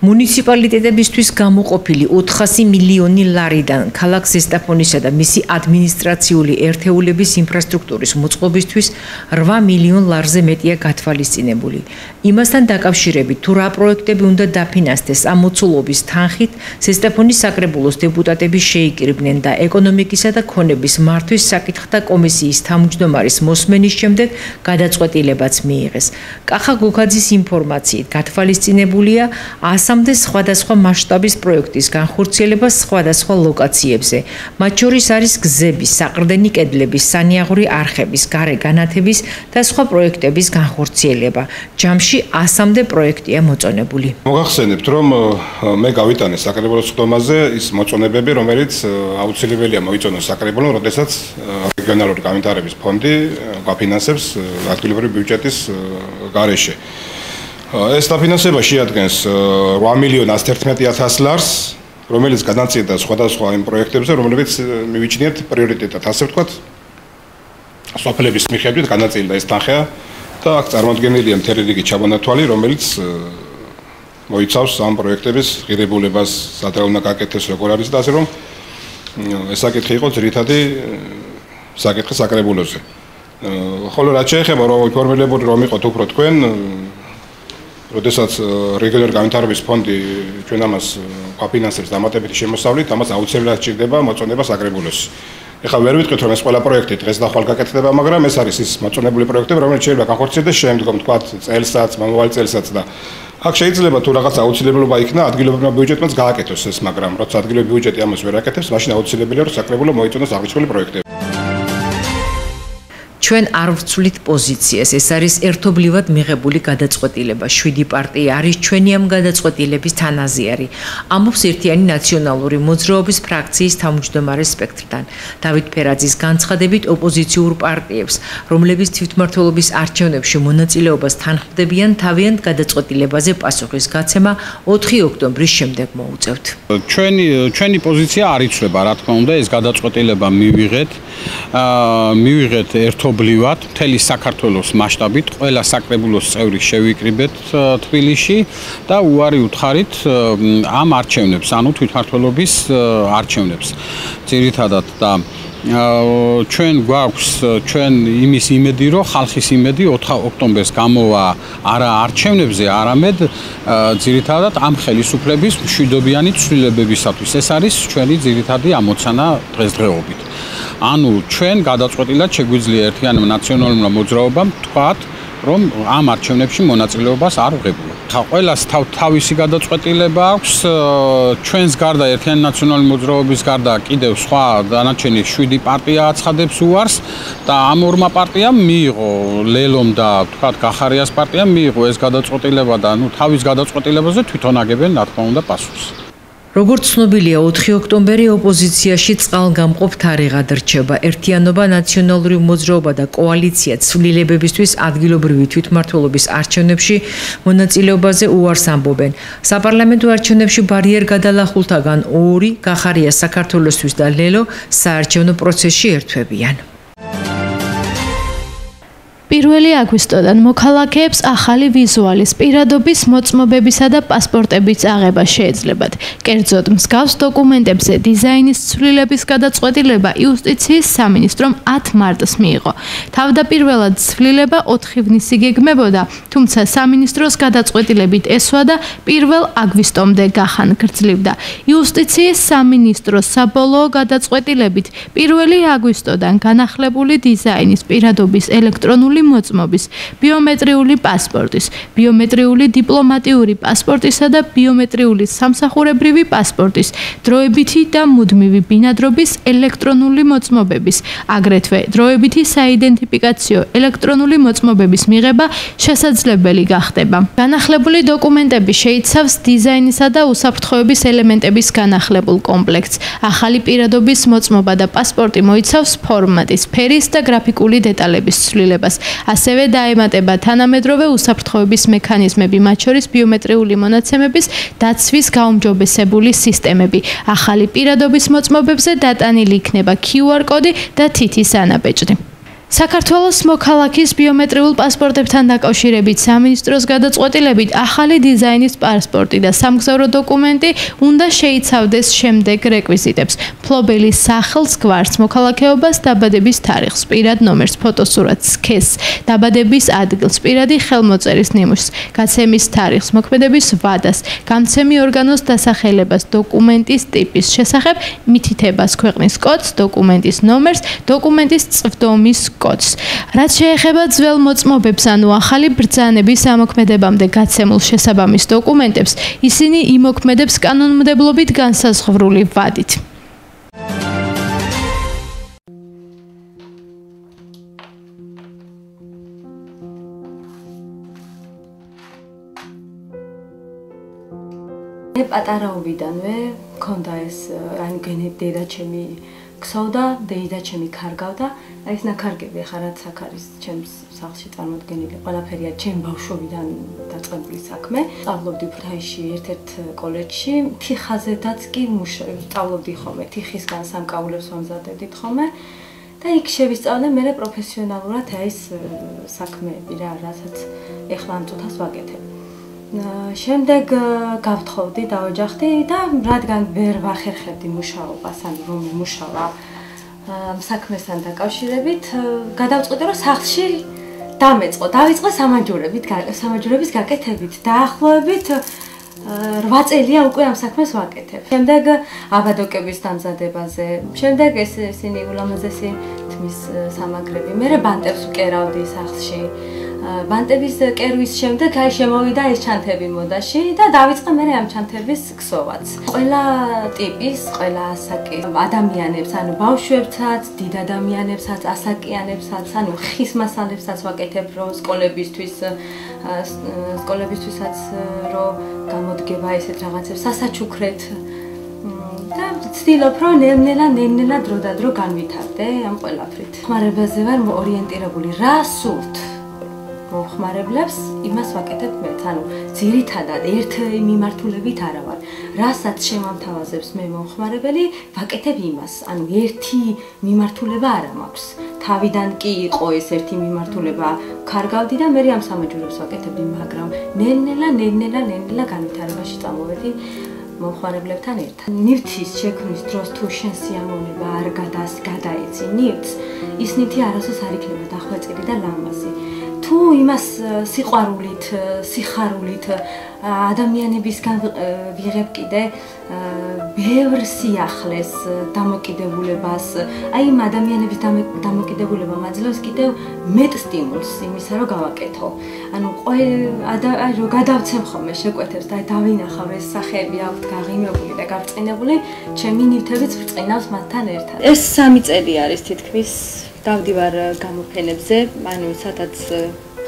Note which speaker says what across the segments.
Speaker 1: მუნიციპალიტეტებისთვის გამოყოფილი 400 მილიონი ლარიდან ქალაქ ზესტაფონისა და მისი ადმინისტრაციული ერთეულების ინფრასტრუქტურის მოწყობისთვის 8 მილიონ ლარზე მეტია გათვალისწინებული. იმასთან დაკავშირებით, თუ რა პროექტები უნდა დაფინანსდეს ამ მოცულობის თანხით, ზესტაფონის საკრებულოს დეპუტატები შეიკრიბნენ და ეკონომიკისა და ქონების მართვის საკითხთა კომისიის თავმჯდომარის მოსმენის შემდეგ გადაწყვეტილებაც მიიღეს. კახა გოქაძის ინფორმაციით, გათვალისწინებულია 100-მდე სხვადასხვა მასშტაბის პროექტის განხორციელება სხვადასხვა ლოკაციებზე. მათ შორის არის გზების, საყრდენი კედლების, სანიაღური არხების, გარე განათების და სხვა პროექტების განხორციელება. ჯამში 100-მდე პროექტია მოწონებული.
Speaker 2: მოგახსენებთ, რომ მე გავიტანე საკრებულოს ხდომაზე ის მოწონებები, რომელიც აუცილებელია მოიწონოს საკრებულომ, როდესაც რეგიონალური განვითარების ფონდი გაფინანსებს ადგილობრივი ბიუჯეტის გარეშე. ეს დაფინანსება შეადგენს 8,111,000 ლარს, რომელიც გადაწყვეტა სხვადასხვა იმ პროექტებზე, რომლებიც მივიჩნიეთ პრიორიტეტად, ასე ვთქვათ, სოფლების მიხედვით განაწილდა ეს თანხა და აქ წარმოდგენილია მთელი რიგი ჩაბანათვალი, რომელიც მოიცავს ამ პროექტების ღირებულებას, სადღაც უნდა გაკეთდეს, როგორ არის და ასე რომ ეს საკითხი იყო ძირითადი საკითხი საკრებულოზე. ხოლო რაც შეეხება ინფორმირებული რომ იყოთ უფრო თქვენ, როდესაც რეგიონალური განვითარების ფონდი ჩვენ ამას გაფინანსებს დამატებითი შემოსავლით, ამას აუცილებლად სჭირდება მოწონება საკრებულოს. ეხლა ვერ ვიტყვით რომ ეს ყველა პროექტი დღეს და ხვალ გაკეთდება, მაგრამ ეს არის ის მოწონებული პროექტები, რომელიც შეიძლება განხორციელდეს შემდგომ თქვათ წელსაც, მომავალ წელსაც და აქ შეიძლება თუ რაღაც აუცილებლობა იქნა ადგილობრივმა ბიუჯეტმაც გააკეთოს ეს, მაგრამ როცა ადგილობრივი ბიუჯეტი ამას ვერ აკეთებს, მაშინ აუცილებელია რომ საკრებულო მოიწონოს აღნიშნული პროექტები.
Speaker 1: ჩვენ არ ვცვლით პოზიციას, ეს არის ერთობლივად მიღებული გადაწყვეტილება. 7 პარტია არის ჩვენი ამ გადაწყვეტილების თანაზიარი. ამბობს ერთიანი ნაციონალური მოძრაობის ფრაქციის თავმჯდომარე სპექტრიდან. დავით ფერაძის განცხადებით ოპოზიციურ პარტიებს, რომლებიც თვითმმართველობის არჩევნებში მონაწილეობას თანხმდებიან, თავიანთ გადაწყვეტილებაზე პასუხის გაცემა 4 ოქტომბრის შემდეგ მოუწევთ.
Speaker 3: ჩვენი პოზიცია არ იცვლება, რა თქმა უნდა, ეს გადაწყვეტილება მივიღეთ ერთობლივად მთელი საქართველოს მასშტაბით, ყველა საკრებულოს წევრი შევიკრიბეთ თბილისში და უარი უთხარით ამ არჩევნებს, ანუ თვითმმართველობის არჩევნებს. ძირითადად და ჩვენ გვაქვს იმის იმედი, რომ ხალხის იმედი 4 ოქტომბერს გამოვა არა არჩევნებზე, არამედ ძირითადად ამ ხელისუფლების მშვიდობიანი ცვლილებებისათვის. ეს არის ჩვენი ძირითადი ამოცანა დღესდღეობით. ანუ ჩვენ გადაწყვეტილად შეგვიძლია ერთიანი ნაციონალურმა მოძრაობამ თქვათ, რომ ამ არჩევნებში მონაწილეობას არ ვღებულობ. ყველას თავისი გადაწყვეტილება აქვს, ჩვენს გარდა ერთიანი ნაციონალური მოძრაობის გარდა კიდევ სხვა დანარჩენი 7 პარტია აცხადებს უარს და ამ ორმა პარტიამ მიიღო, ლელომ და თქვათ გახარიას პარტიამ მიიღო ეს გადაწყვეტილება და თავის გადაწყვეტილებაზე თვითონ აგებენ, რა თქმა უნდა, პასუხს.
Speaker 1: როგორც ცნობილია, 4 ოქტომბერი ოპოზიციაში წყალგამყოფ თარიღად რჩება. ერთიანობა, ნაციონალური მოძრაობა და კოალიცია ცვლილებებისთვის ადგილობრივი თვითმმართველობის არჩევნებში მონაწილეობაზე უარს ამბობენ. საპარლამენტო არჩევნებში ბარიერ გადალახულთაგან 2 გახარია საქართველოსთვის და ლელო საარჩევნო პროცესში ერთვებიან.
Speaker 4: 1 აგვისტოდან მოქალაქეებს ახალი ვიზუალის პირადობის მოწმობებისა და პასპორტების აღება შეეძლებათ. კერძოდ, მსგავს დოკუმენტებზე დიზაინის ცვლილების გადაწყვეტილება იუსტიციის სამინისტრომ 10 მარტს მიიღო. თავდაპირველად ცვლილება 4 ივნის იგეგმებოდა, თუმცა სამინისტროს გადაწყვეტილებით ესვა და 1 აგვისტომდე გახანგრძლივდა. იუსტიციის სამინისტროს საბოლოო გადაწყვეტილებით 1 აგვისტოდან განახლებული დიზაინის პირადობის ელექტრონული მოწმობის, ბიომეტრიული პასპორტის, ბიომეტრიული დიპლომატიური პასპორტისა და ბიომეტრიული სამსახურებრივი პასპორტის, დროებითი და მუდმივი ბინადრობის ელექტრონული მოწმობების, აგრეთვე დროებითი საიდენტიფიკაციო ელექტრონული მოწმობების მიღება შესაძლებელი გახდება. განახლებული დოკუმენტები შეიცავს დიზაინისა და უსაფრთხოების ელემენტების განახლებულ კომპლექტს. ახალი პირადობის მოწმობა და პასპორტი მოიცავს ფორმატის, ფერის და გრაფიკული დეტალების ცვლილებას. ასევე დაემატება თანამედროვე უსაფრთხოების მექანიზმები, მათ შორის ბიომეტრიული მონაცემების დაცვის გაუმჯობესებული სისტემები. ახალი პირადობის მოწმობებზე დატანილი იქნება QR კოდი და თითის ანაბეჭდი. საქართველოს მოქალაქის ბიომეტრიულ პასპორტებთან დაკავშირებით სამინისტროს გადაწყვეტილებით ახალი დიზაინის პასპორტი და სამგზავრო დოკუმენტი უნდა შეიცავდეს შემდეგ რეკვიზიტებს: მფლობელის სახელს, გვარს, მოქალაქეობას, დაბადების თარიღს, პირად ნომერს, ფოტოსურათს, სქესს, დაბადების ადგილს, პირადი ხელმოწერის ნიმუშს, გაცემის თარიღს, მოქმედების ვადას, გამცემი ორგანოს დასახელებას, დოკუმენტის ტიპის შესახებ, მითითებას, ქვეყნის კოდს, დოკუმენტის ნომერს, დოკუმენტის წვდომის კოდს. რაც შეეხება ძველ მოწმობებს, ანუ ახალი ბრძანების ამოქმედებამდე გაცემულ შესაბამის დოკუმენტებს, ისინი იმოქმედებს კანონმდებლობით განსაზღვრული ვადით.
Speaker 5: მე პატარაობიდანვე მქონდა ეს რანი გენებდედა ჩემი ქსოვდა, დეიდა ჩემი კარგავდა. აი ეს ნაქარგები ახლა რაც აქ არის ჩემს სახლში წარმოდგენილი, ყველაფერია ჩემ ბავშვობიდან დაწყებული საქმე. სწავლობდი ფრთაისში ერთ-ერთ კოლეჯში, თიხაზედაც კი სწავლობდი ხოლმე, თიხისგან სამკაულებს ვამზადებდით ხოლმე. და იქ შევისწავლე მე პროფესიონალურად აი ეს საქმეები რა, რასაც ეხლა ამ წუთას ვაკეთებ. შემდეგ გავთხოვდი, დავეჯახდი და რადგან ვერ ვახერხებდი მუშაობას, ანუ რომ მუშავა საქმესთან დაკავშირებით, გადავწყვიტე რომ სახლში დამეწყო, დავიწყე სამაჯურების გაკეთებით. დაახლოებით 8 წელია უკვე ამ საქმეს ვაკეთებ. შემდეგ აბადოკების დამზადებაზე, შემდეგ ესენი ულამაზესი თმის სამაგრები, მე ბანტებს ვკერავდი სახლში. ბანტების კერვის შემდეგ აი შემოვიდა ეს ჩანთები მოდაში და დავიწყე მე ამ ჩანთების ქსოვაც. ყველა ტიპის, ყველა ასაკის ადამიანებს, ანუ ბავშვებსაც, დიდ ადამიანებსაც, ასაკიანებსაც, ანუ ხის მასალებსაც ვაკეთებ, რომ სკოლებისთვისაც რომ გამოდგება ესეთ რაღაცებს სასაჩუქრეთ. და ვცდილობ, რომ ნელ-ნელა დრო და დრო განვითარდე ამ ყველაფრით. ხმარებაზე ვარ ორიენტირებული, რა სურთ მომხმარებლებს, იმას ვაკეთებ მეც, ანუ ძირითადად ერთ მიმართულებით არა ვარ. რასაც შემამთავაზებს მე მომხმარებელი, ვაკეთებ იმას. ანუ ერთი მიმართულება არა მაქვს. თავიდან კი იყო ეს ერთი მიმართულება, კარგავდი და მე ამ სამაჯურებს ვაკეთებდი, მაგრამ ნელ-ნელა განვითარებაში წამოვედი მომხმარებლებთან ერთად. ნივთის შექმნის დროს თუ შენ სიამოვნება არ გადაეცი ნივთს, ის ნივთი არასოდეს არ იქნება დახვეწილი და ლამაზი. თუ იმას სიყვარულით, სიხარულით ადამიანებისგან ვიღებ კიდე ბევრ სიახლეს, დამოკიდებულებას, აი იმ ადამიანების დამოკიდებულება მაძლევს კიდევ მეტ სტიმულს იმისა, რომ გავაკეთო. ანუ რომ გადავცემ ხოლმე შეკვეთებს და დავინახავ ეს სახეები აქვთ გაღიმებული და გაბრწყინებული, ჩემი ნივთებიც ბრწყინავს მათთან ერთად. ეს 3 წელი არის თითქმის დავდივარ გამოფენებზე, ანუ სადაც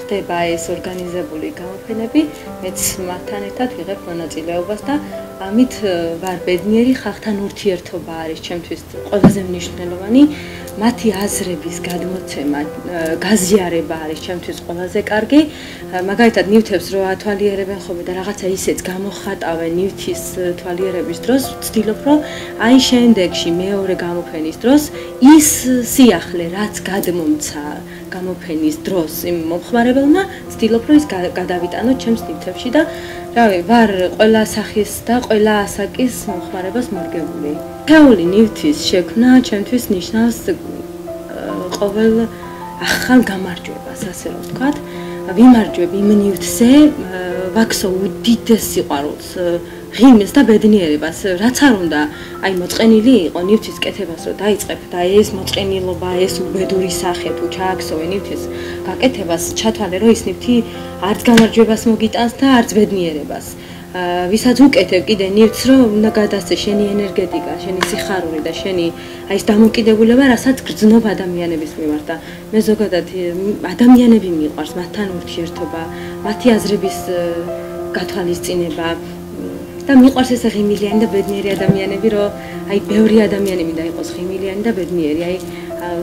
Speaker 5: ხდება ეს ორგანიზებული გამოფენები, მეც მათთან ერთად ვიღებ მონაწილეობას და ამით ვარ ბედნიერი, ხალხთან ურთიერთობა არის ჩემთვის ყველაზე მნიშვნელოვანი, მათი აზრების გადმოცემა, გაზიარება არის ჩემთვის ყველაზე კარგი. მაგალითად ნივთებს რო ათვალიერებენ ხოლმე და რაღაცა ისეც გამოხატავენ ნივთის თვალიერების დროს, ვცდილობ რომ აი შემდეგში მეორე გამოფენის დროს ის სიახლე რაც გადმომცა გამოფენის დროს იმ მომხმარებელმა, ვცდილობ რომ ის გადავიტანო ჩემს ნივთებში და რავი, ვარ ყველა სახის და ყველა ასაკის მომხმარებას მორგებული. თეული ნივთის შექმნა ჩემთვის ნიშნავს ყოველ ახალ გამარჯვებას, ასე რომ ვთქვათ. ვიმარჯვებ იმ ნივთზე, ვაქსო უდიდეს სიყვარულს, ღიმილს და ბედნიერებას, რაც არ უნდა, აი მოწყენილი იყო ნივთის კეთებას რომ დაიწყებ და ეს მოწყენილობა, ეს უბედური სახე თუ ჩააქსოვე ნივთის გაკეთებას, ჩათვალე რომ ის ნივთი არც გამარჯვებას მოგიტანს და არც ბედნიერებას. ვისაც უკეთებ კიდე ნივთს რომ უნდა გადასცე შენი ენერგეტიკა, შენი სიხარული და შენი აი ეს დამოკიდებულება, რასაც გრძნობ ადამიანების მიმართ და მე ზოგადად ადამიანები მიყვარს, მათთან ურთიერთობა, მათი აზრების გათვალისწინება და მიყვარს ეს ღიმილიანი და ბედნიერი ადამიანები, რომ აი ბევრი ადამიანი მინდა იყოს ღიმილიანი და ბედნიერი, აი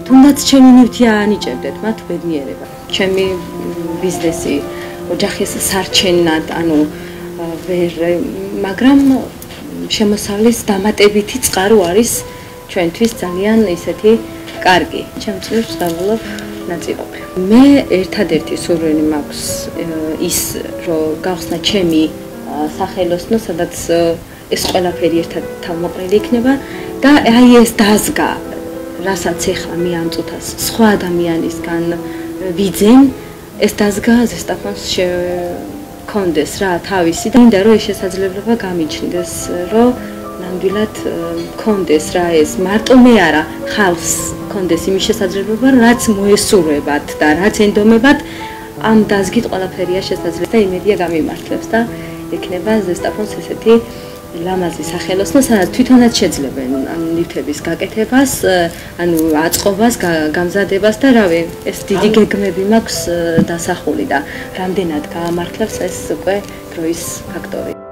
Speaker 5: თუნდაც ჩემი ნივთი ანიჭებდეთ მათ ბედნიერება. ჩემი ბიზნესი ოჯახის სარჩენად, ანუ მაგრამ შემოსავლის დამატებითი წყარო არის ჩვენთვის ძალიან ისეთი კარგი, ჩემ წლებს ვსწავლობ ნაწილობრივ. მე ერთადერთი სურვილი მაქვს ის, რომ გავხსნა ჩემი სახელოსნო, სადაც ეს ყველაფერი ერთად თავმოყრილი იქნება და აი ეს დაზგა, რასაც ეხლა მე ამ წუთას სხვა ადამიანისგან ვიძენ, ეს დაზგა ზესტაფონს კონდეს რა თავისი და მინდა რომ ეს შესაძლებლობა გამიჩნდეს, რომ ნამდვილად კონდეს რა ეს მარტო მე არა, ხალხს კონდეს იმის შესაძლებლობა, რაც მოესურვებათ და რაც ენდომებათ, ამ დაზგით ყველაფერია შესაძლებელი და იმედია გამიმართლებს და ექნება ზესტაფონს ესეთი ლამაზი სახელოსნო, სადაც თვითონაც შეძლებენ ამ ნივთების გაკეთებას, ანუ აწყობას, გამზადებას და რავი, ეს დიდი გეგმები მაქვს დასახული და რამდენად გაამართლებს ეს უკვე დროის ფაქტორი.